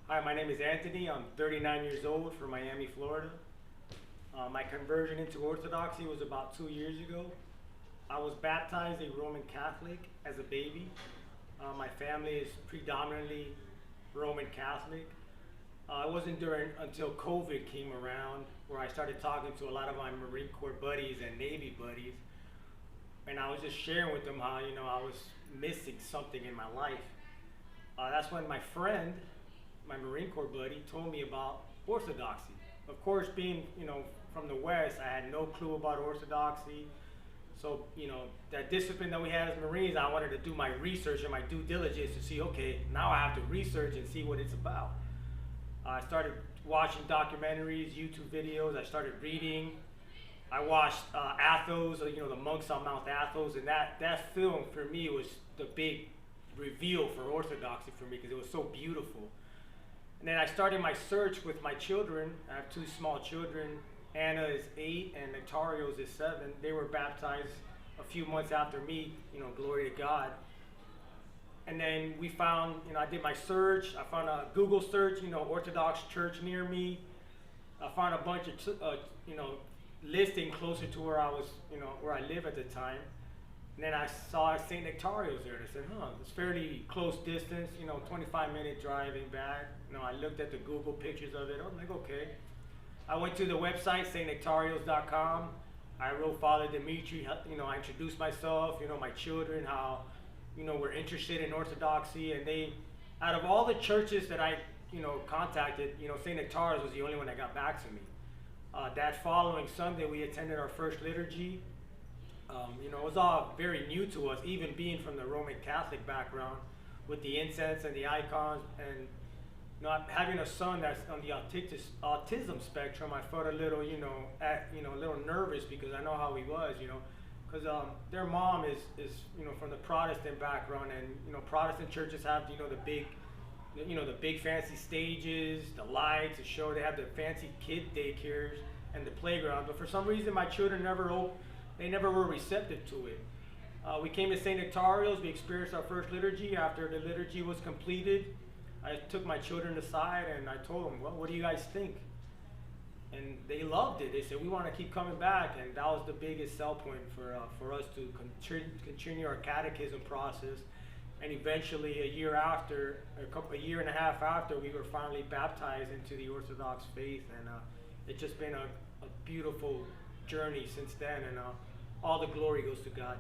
Hi, my name is Anthony. I'm 39 years old from Miami, Florida. My conversion into Orthodoxy was about 2 years ago. I was baptized a Roman Catholic as a baby. My family is predominantly Roman Catholic. It wasn't until COVID came around where I started talking to a lot of my Marine Corps buddies and Navy buddies, and I was just sharing with them how I was missing something in my life. That's when my friend, my Marine Corps buddy, told me about Orthodoxy. Of course, being from the West, I had no clue about Orthodoxy. So that discipline that we had as Marines, I wanted to do my research and my due diligence to see, okay, now I have to research and see what it's about. I started watching documentaries, YouTube videos. I started reading. I watched Athos, the monks on Mount Athos, and that film for me was the big reveal for Orthodoxy for me because it was so beautiful. And then I started my search with my children. I have two small children. Anna is 8 and Nectarios is 7. They were baptized a few months after me, glory to God. And then we found, I did my search. I found a Google search, Orthodox church near me. I found a bunch of, listing closer to where I was, where I live at the time. And then I saw St. Nectarios there. I said, it's fairly close distance, 25-minute driving back. I looked at the Google pictures of it. I'm like, okay. I went to the website, stnectarios.com. I wrote Father Dimitri, I introduced myself, my children, how, we're interested in Orthodoxy. And they, out of all the churches that I, contacted, St. Nectarios was the only one that got back to me. That following Sunday, we attended our first liturgy. It was all very new to us, even being from the Roman Catholic background with the incense and the icons. And not having a son that's on the autism spectrum, I felt a little, a little nervous because I know how he was, because their mom is from the Protestant background, and Protestant churches have the big fancy stages, the lights, the show. They have the fancy kid daycares and the playground. But for some reason, my children never were receptive to it. We came to St. Nectarios. We experienced our first liturgy. After the liturgy was completed, I took my children aside and I told them, well, what do you guys think? And they loved it. They said, we want to keep coming back. And that was the biggest sell point for us to continue our catechism process. And eventually, a year and a half after, we were finally baptized into the Orthodox faith. And it's just been a beautiful journey since then. And all the glory goes to God.